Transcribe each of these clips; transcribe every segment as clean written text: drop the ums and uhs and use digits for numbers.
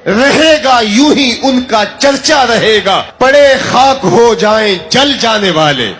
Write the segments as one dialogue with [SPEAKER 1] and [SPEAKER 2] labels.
[SPEAKER 1] رہے گا یوں ہی ان کا چرچا رہے گا، پڑے خاک ہو جائیں جل جانے والے۔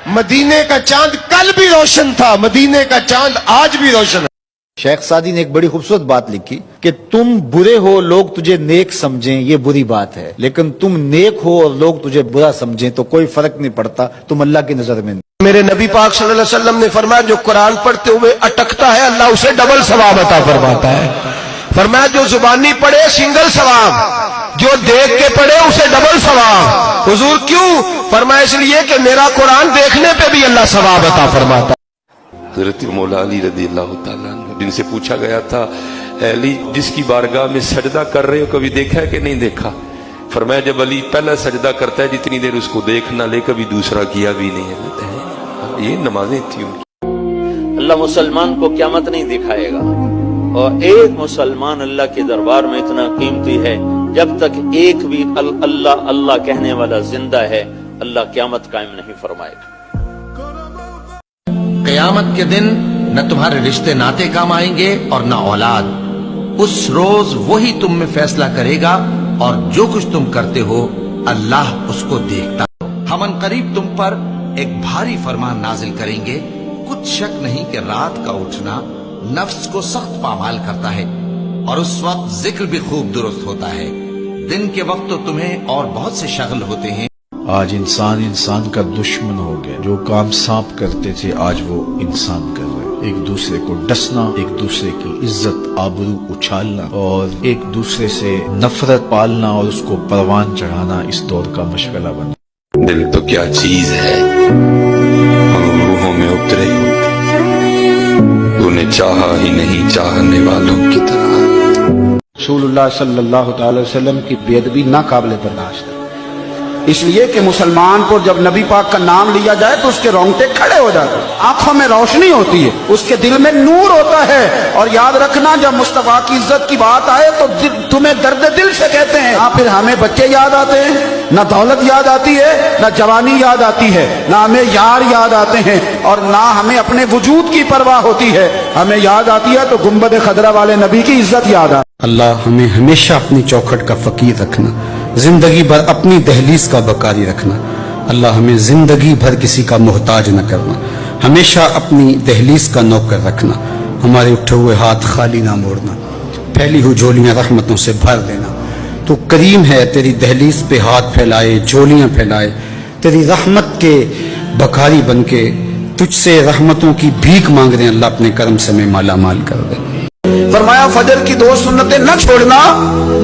[SPEAKER 1] مدینے کا چاند کل بھی روشن تھا، مدینے کا چاند آج بھی روشن ہے۔
[SPEAKER 2] شیخ سعدی نے ایک بڑی خوبصورت بات لکھی کہ تم برے ہو لوگ تجھے نیک سمجھیں یہ بری بات ہے، لیکن تم نیک ہو اور لوگ تجھے برا سمجھیں تو کوئی فرق نہیں پڑتا، تم اللہ کی نظر میں نہیں۔
[SPEAKER 1] میرے نبی پاک صلی اللہ علیہ وسلم نے فرمایا جو قرآن پڑھتے ہوئے اٹکتا ہے اللہ اسے ڈبل ثواب عطا فرماتا ہے۔ فرمایا جو زبانی پڑھے سنگل ثواب، جو دیکھ کے پڑھے اسے ڈبل ثواب۔ حضور کیوں؟ فرمایا اس لیے کہ میرا قرآن دیکھنے پہ بھی اللہ ثواب عطا فرماتا ہے۔
[SPEAKER 3] حضرت مولا علی رضی اللہ تعالیٰ عنہ جن سے پوچھا گیا تھا اے علی جس کی بارگاہ میں سجدہ کر رہے ہو کبھی دیکھا ہے کہ نہیں دیکھا؟ فرمایا جب علی پہلا سجدہ کرتا ہے جتنی دیر اس کو دیکھ نہ لے کبھی دوسرا کیا بھی نہیں ہے۔ یہ نمازیں تھی ان کی۔
[SPEAKER 4] اللہ مسلمان کو قیامت نہیں دکھائے گا، اور ایک مسلمان اللہ کے دربار میں اتنا قیمتی ہے، جب تک ایک بھی اللہ اللہ کہنے والا زندہ ہے اللہ قیامت قائم نہیں فرمائے گا۔
[SPEAKER 5] قیامت کے دن نہ تمہارے رشتے ناتے کام آئیں گے اور نہ اولاد، اس روز وہی تم میں فیصلہ کرے گا، اور جو کچھ تم کرتے ہو اللہ اس کو دیکھتا ہے۔ ہم ان قریب تم پر ایک بھاری فرمان نازل کریں گے، کچھ شک نہیں کہ رات کا اٹھنا نفس کو سخت پامال کرتا ہے، اور اس وقت ذکر بھی خوب درست ہوتا ہے۔ دن کے وقت تو تمہیں اور بہت سے شغل ہوتے ہیں۔
[SPEAKER 6] آج انسان کا دشمن ہو گیا، جو کام سانپ کرتے تھے آج وہ انسان کر رہے، ایک دوسرے کو ڈسنا، ایک دوسرے کی عزت آبرو اچھالنا اور ایک دوسرے سے نفرت پالنا اور اس کو پروان چڑھانا اس دور کا مشغلہ بنا۔
[SPEAKER 3] دل تو کیا چیز ہے ہم روحوں میں اترے ہوتے، تو نے چاہا ہی نہیں چاہنے والوں کی طرح۔
[SPEAKER 7] رسول اللہ صلی اللہ تعالی وسلم کی بے ادبی ناقابل برداشت ہے، اس لیے کہ مسلمان کو جب نبی پاک کا نام لیا جائے تو اس کے رونگٹے کھڑے ہو جاتے ہیں، آنکھوں میں روشنی ہوتی ہے، اس کے دل میں نور ہوتا ہے۔ اور یاد رکھنا جب مصطفیٰ کی عزت کی بات آئے تو تمہیں درد دل سے کہتے ہیں، پھر ہمیں بچے یاد آتے ہیں، نہ دولت یاد آتی ہے، نہ جوانی یاد آتی ہے، نہ ہمیں یار یاد آتے ہیں، اور نہ ہمیں اپنے وجود کی پرواہ ہوتی ہے۔ ہمیں یاد آتی ہے تو گنبد خضرا والے نبی کی عزت یاد آتی ہے۔
[SPEAKER 8] اللہ ہمیں ہمیشہ اپنی چوکھٹ کا فقیر رکھنا، زندگی بھر اپنی دہلیز کا بکاری رکھنا۔ اللہ ہمیں زندگی بھر کسی کا محتاج نہ کرنا، ہمیشہ اپنی دہلیز کا نوکر رکھنا، ہمارے اٹھے ہوئے ہاتھ خالی نہ موڑنا، پھیلی ہوئی جھولیاں رحمتوں سے بھر دینا۔ تو کریم ہے تیری دہلیز پہ ہاتھ پھیلائے، جھولیاں پھیلائے، تیری رحمت کے بکاری بن کے تجھ سے رحمتوں کی بھیک مانگ رہے ہیں، اللہ اپنے کرم سے میں مالا مال کر دے۔
[SPEAKER 7] فرمایا فجر کی 2 سنتیں نہ چھوڑنا،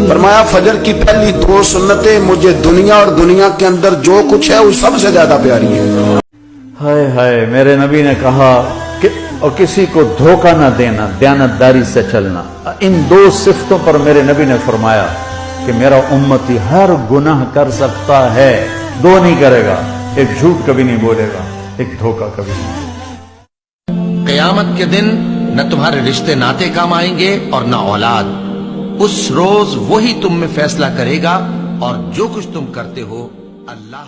[SPEAKER 7] فرمایا فجر کی پہلی 2 سنتیں مجھے دنیا اور دنیا کے اندر جو کچھ ہے وہ سب سے زیادہ پیاری ہے۔
[SPEAKER 4] ہائے ہائے، میرے نبی نے کہا کہ اور کسی کو دھوکہ نہ دینا، دیانتداری سے چلنا۔ ان 2 صفتوں پر میرے نبی نے فرمایا کہ میرا امتی ہر گناہ کر سکتا ہے، 2 نہیں کرے گا، ایک جھوٹ کبھی نہیں بولے گا، ایک دھوکہ کبھی نہیں۔
[SPEAKER 5] قیامت کے دن نہ تمہارے رشتے ناتے کام آئیں گے اور نہ اولاد، اس روز وہی تم میں فیصلہ کرے گا، اور جو کچھ تم کرتے ہو اللہ